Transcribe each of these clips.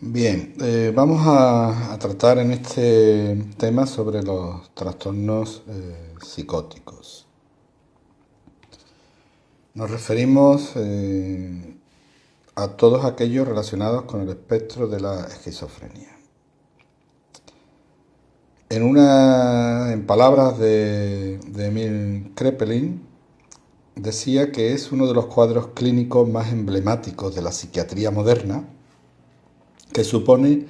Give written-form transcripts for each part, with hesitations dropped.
Bien, vamos a tratar en este tema sobre los trastornos psicóticos. Nos referimos a todos aquellos relacionados con el espectro de la esquizofrenia. En palabras de Emil Kraepelin, decía que es uno de los cuadros clínicos más emblemáticos de la psiquiatría moderna, que supone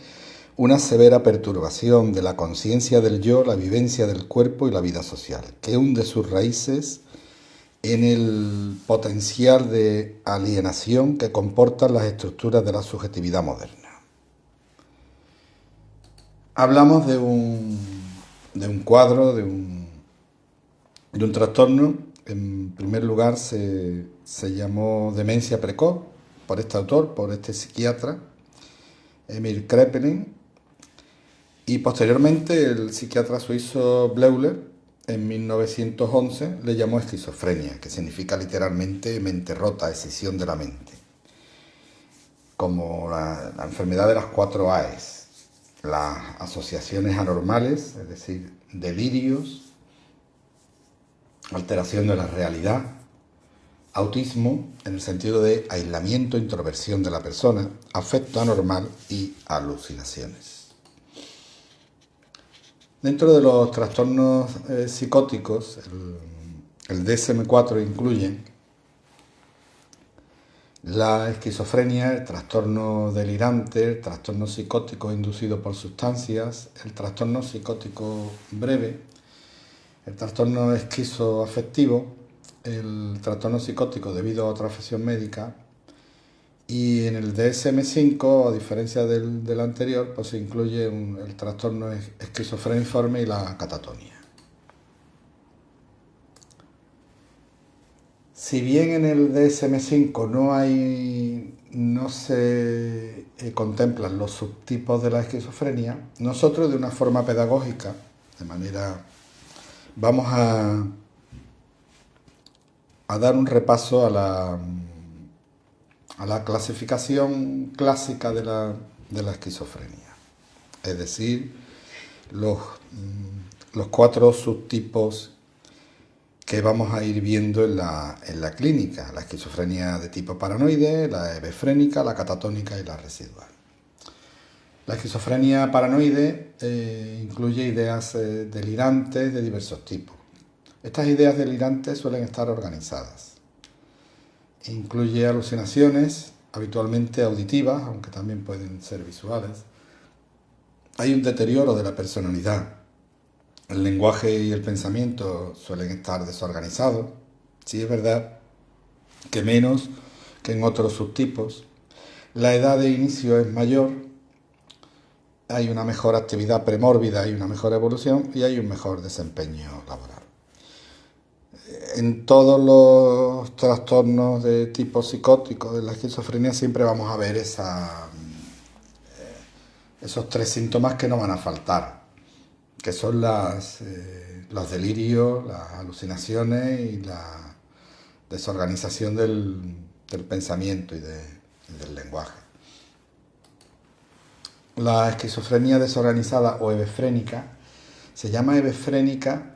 una severa perturbación de la conciencia del yo, la vivencia del cuerpo y la vida social, que hunde sus raíces en el potencial de alienación que comportan las estructuras de la subjetividad moderna. Hablamos de un cuadro, de un trastorno. En primer lugar se llamó demencia precoz por este autor, por este psiquiatra, Emil Kraepelin, y posteriormente el psiquiatra suizo Bleuler en 1911 le llamó esquizofrenia, que significa literalmente mente rota, escisión de la mente, como la enfermedad de las 4 AES, las asociaciones anormales, es decir, delirios, alteración de la realidad, autismo en el sentido de aislamiento, introversión de la persona, afecto anormal y alucinaciones. Dentro de los trastornos psicóticos, el DSM-4 incluye la esquizofrenia, el trastorno delirante, el trastorno psicótico inducido por sustancias, el trastorno psicótico breve, el trastorno esquizoafectivo, el trastorno psicótico debido a otra afección médica, y en el DSM-5, a diferencia del anterior, pues se incluye el trastorno esquizofreniforme y la catatonia. Si bien en el DSM-5 no se contemplan los subtipos de la esquizofrenia, nosotros de una forma pedagógica, vamos a dar un repaso a la clasificación clásica de la esquizofrenia. Es decir, los 4 subtipos que vamos a ir viendo en la clínica: la esquizofrenia de tipo paranoide, la hebefrénica, la catatónica y la residual. La esquizofrenia paranoide incluye ideas delirantes de diversos tipos. Estas ideas delirantes suelen estar organizadas. Incluye alucinaciones, habitualmente auditivas, aunque también pueden ser visuales. Hay un deterioro de la personalidad. El lenguaje y el pensamiento suelen estar desorganizados. Sí, es verdad que menos que en otros subtipos. La edad de inicio es mayor. Hay una mejor actividad premórbida, hay una mejor evolución y hay un mejor desempeño laboral. En todos los trastornos de tipo psicótico de la esquizofrenia siempre vamos a ver esos 3 síntomas que no van a faltar, que son los delirios, las alucinaciones y la desorganización del pensamiento y del lenguaje. La esquizofrenia desorganizada o hebefrénica se llama hebefrénica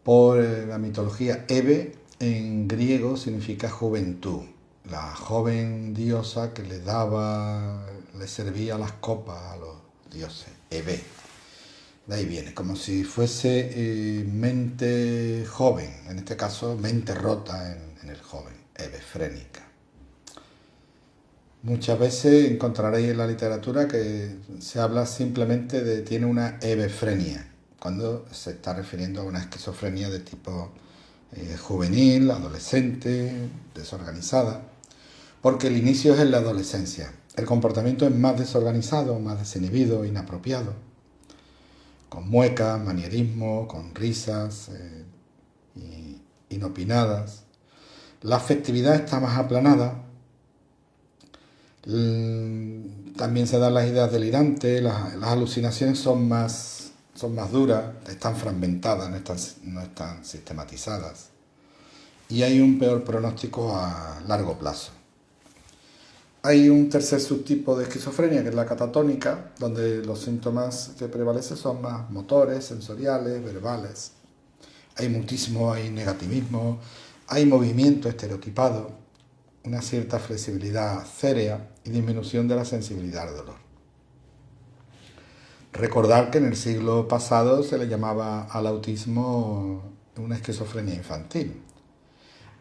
por la mitología. Hebe en griego significa juventud, la joven diosa que le servía las copas a los dioses. Hebe. De ahí viene, como si fuese mente joven, en este caso mente rota en el joven, hebefrénica. Muchas veces encontraréis en la literatura que se habla simplemente de tiene una hebefrenia, cuando se está refiriendo a una esquizofrenia de tipo juvenil, adolescente, desorganizada, porque el inicio es en la adolescencia. El comportamiento es más desorganizado, más desinhibido, inapropiado, con muecas, manierismo, con risas inopinadas. La afectividad está más aplanada. También se dan las ideas delirantes, las alucinaciones son más duras, están fragmentadas, no están sistematizadas. Y hay un peor pronóstico a largo plazo. Hay un tercer subtipo de esquizofrenia, que es la catatónica, donde los síntomas que prevalecen son más motores, sensoriales, verbales. Hay mutismo, hay negativismo, hay movimiento estereotipado, una cierta flexibilidad cérea y disminución de la sensibilidad al dolor. Recordar que en el siglo pasado se le llamaba al autismo una esquizofrenia infantil.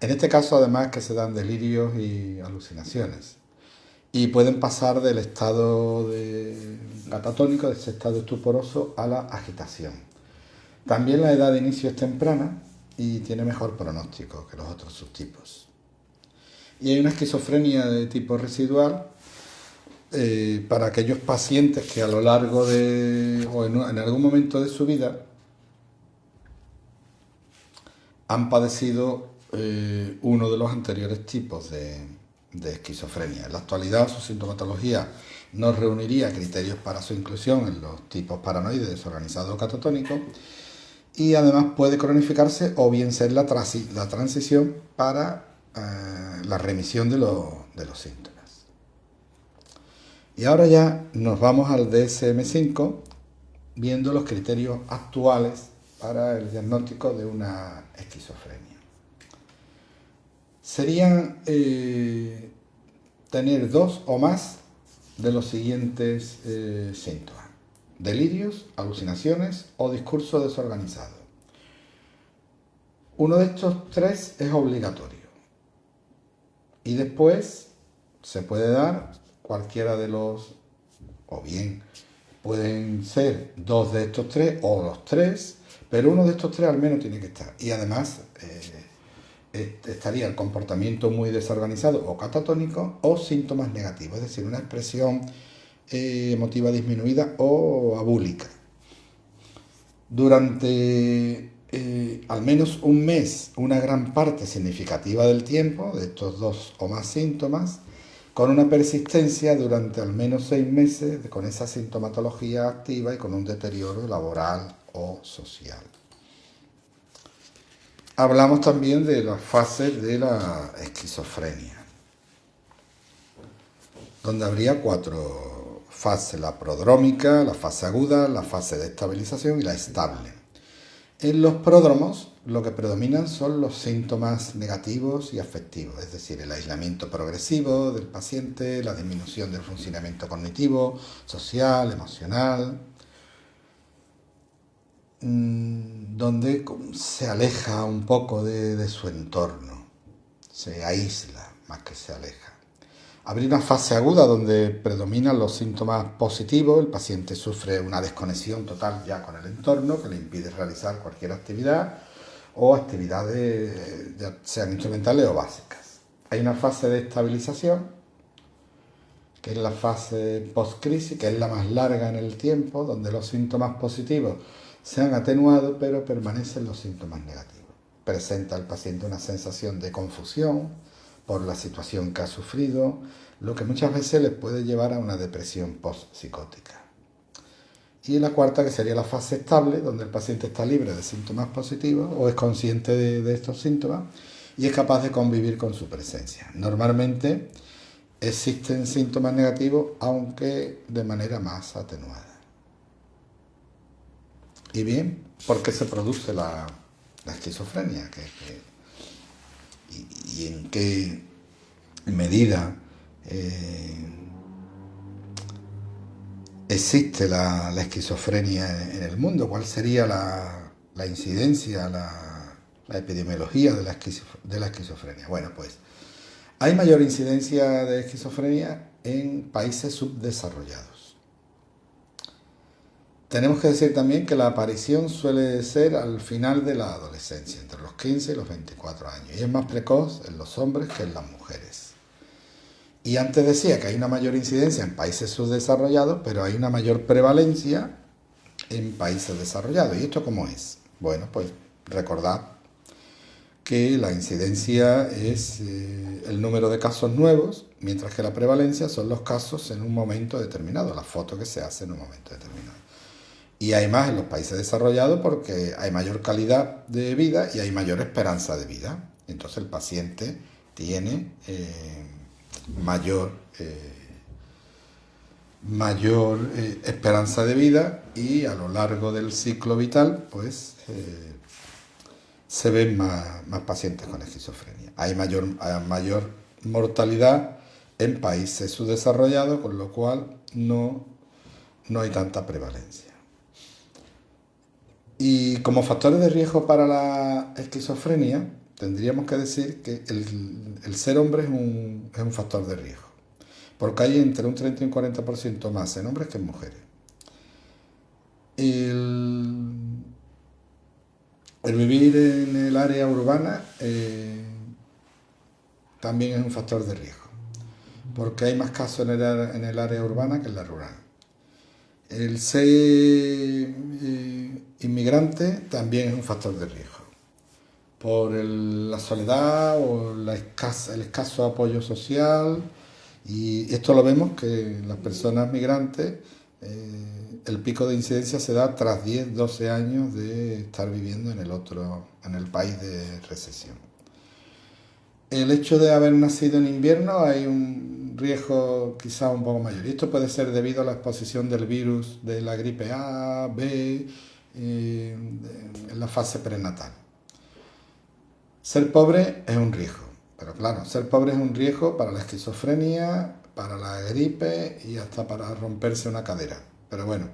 En este caso, además, que se dan delirios y alucinaciones. Y pueden pasar del estado catatónico, de ese estado estuporoso, a la agitación. También la edad de inicio es temprana y tiene mejor pronóstico que los otros subtipos. Y hay una esquizofrenia de tipo residual para aquellos pacientes que a lo largo o en algún momento de su vida han padecido uno de los anteriores tipos de esquizofrenia. En la actualidad, su sintomatología no reuniría criterios para su inclusión en los tipos paranoide, desorganizado o catatónico, y además puede cronificarse o bien ser la transición para la remisión de los síntomas. Y ahora ya nos vamos al DSM-5, viendo los criterios actuales para el diagnóstico de una esquizofrenia. Serían tener 2 o más de los siguientes síntomas: delirios, alucinaciones o discurso desorganizado. Uno de estos 3 es obligatorio. Y después se puede dar cualquiera de los, o bien pueden ser 2 de estos 3 o los 3, pero uno de estos 3 al menos tiene que estar. Y además estaría el comportamiento muy desorganizado o catatónico o síntomas negativos, es decir, una expresión emotiva disminuida o abúlica. Durante al menos un mes, una gran parte significativa del tiempo de estos 2 o más síntomas, con una persistencia durante al menos 6 meses con esa sintomatología activa y con un deterioro laboral o social. Hablamos también de las fases de la esquizofrenia, donde habría 4 fases: la prodrómica, la fase aguda, la fase de estabilización y la estable. En los pródromos lo que predominan son los síntomas negativos y afectivos, es decir, el aislamiento progresivo del paciente, la disminución del funcionamiento cognitivo, social, emocional, donde se aleja un poco de su entorno, se aísla más que se aleja. Habría una fase aguda donde predominan los síntomas positivos, el paciente sufre una desconexión total ya con el entorno que le impide realizar cualquier actividad o actividades ya sean instrumentales o básicas. Hay una fase de estabilización, que es la fase post-crisis, que es la más larga en el tiempo, donde los síntomas positivos se han atenuado, pero permanecen los síntomas negativos. Presenta al paciente una sensación de confusión por la situación que ha sufrido, lo que muchas veces les puede llevar a una depresión post-psicótica. Y la cuarta, que sería la fase estable, donde el paciente está libre de síntomas positivos o es consciente de estos síntomas y es capaz de convivir con su presencia. Normalmente existen síntomas negativos, aunque de manera más atenuada. Y bien, ¿por qué se produce la esquizofrenia? ¿Y en qué medida existe la esquizofrenia en el mundo? ¿Cuál sería la incidencia, la epidemiología de la esquizofrenia? Bueno, pues hay mayor incidencia de esquizofrenia en países subdesarrollados. Tenemos que decir también que la aparición suele ser al final de la adolescencia, entre los 15 y los 24 años, y es más precoz en los hombres que en las mujeres. Y antes decía que hay una mayor incidencia en países subdesarrollados, pero hay una mayor prevalencia en países desarrollados. ¿Y esto cómo es? Bueno, pues recordad que la incidencia es el número de casos nuevos, mientras que la prevalencia son los casos en un momento determinado, la foto que se hace en un momento determinado. Y hay más en los países desarrollados porque hay mayor calidad de vida y hay mayor esperanza de vida. Entonces el paciente tiene mayor, esperanza de vida, y a lo largo del ciclo vital pues se ven más pacientes con esquizofrenia. Hay mayor mortalidad en países subdesarrollados, con lo cual no hay tanta prevalencia. Y como factores de riesgo para la esquizofrenia, tendríamos que decir que el ser hombre es un factor de riesgo, porque hay entre un 30 y un 40% más en hombres que en mujeres. El vivir en el área urbana también es un factor de riesgo, porque hay más casos en el área urbana que en la rural. El ser inmigrante también es un factor de riesgo, por la soledad o el escaso apoyo social, y esto lo vemos que las personas migrantes, el pico de incidencia se da tras 10, 12 años de estar viviendo en el país de recesión. El hecho de haber nacido en invierno, hay un riesgo quizá un poco mayor. Y esto puede ser debido a la exposición del virus de la gripe A, B, en la fase prenatal. Ser pobre es un riesgo, pero claro, ser pobre es un riesgo para la esquizofrenia, para la gripe y hasta para romperse una cadera. Pero bueno,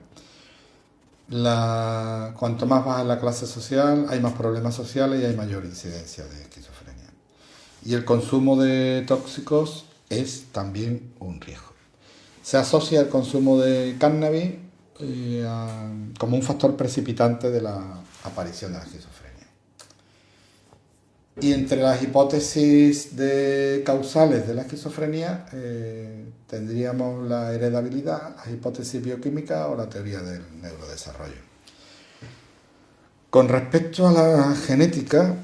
cuanto más baja la clase social, hay más problemas sociales y hay mayor incidencia de esquizofrenia. Y el consumo de tóxicos es también un riesgo. Se asocia el consumo de cannabis como un factor precipitante de la aparición de la esquizofrenia. Y entre las hipótesis causales de la esquizofrenia tendríamos la heredabilidad, las hipótesis bioquímicas o la teoría del neurodesarrollo. Con respecto a la genética,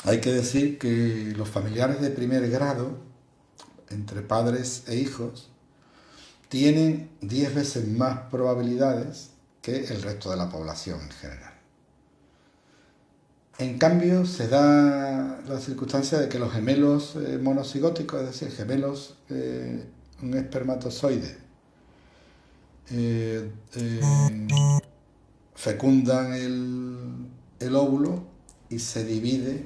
hay que decir que los familiares de primer grado, entre padres e hijos, tienen 10 veces más probabilidades que el resto de la población en general. En cambio, se da la circunstancia de que los gemelos monocigóticos, es decir, gemelos, un espermatozoide, fecundan el óvulo y se divide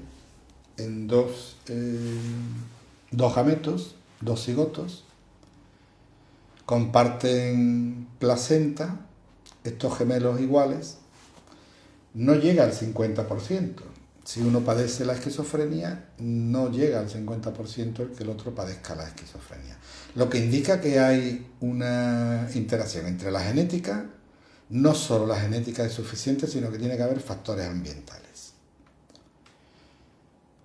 en dos gametos, dos cigotos, comparten placenta. Estos gemelos iguales no llega al 50%. Si uno padece la esquizofrenia, no llega al 50% el que el otro padezca la esquizofrenia. Lo que indica que hay una interacción entre la genética. No solo la genética es suficiente, sino que tiene que haber factores ambientales.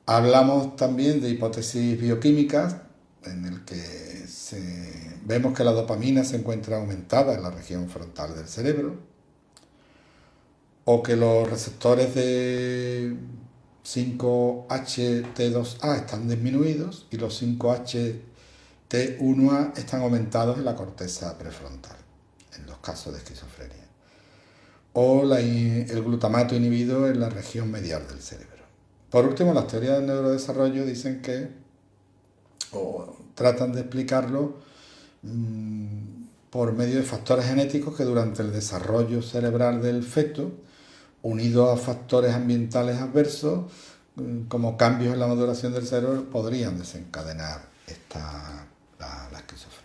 Hablamos también de hipótesis bioquímicas, en el que vemos que la dopamina se encuentra aumentada en la región frontal del cerebro, o que los receptores de 5-HT2A están disminuidos y los 5-HT1A están aumentados en la corteza prefrontal, en los casos de esquizofrenia. O el glutamato inhibido en la región medial del cerebro. Por último, las teorías del neurodesarrollo dicen que, o tratan de explicarlo por medio de factores genéticos que durante el desarrollo cerebral del feto, unidos a factores ambientales adversos, como cambios en la maduración del cerebro, podrían desencadenar la esquizofrenia.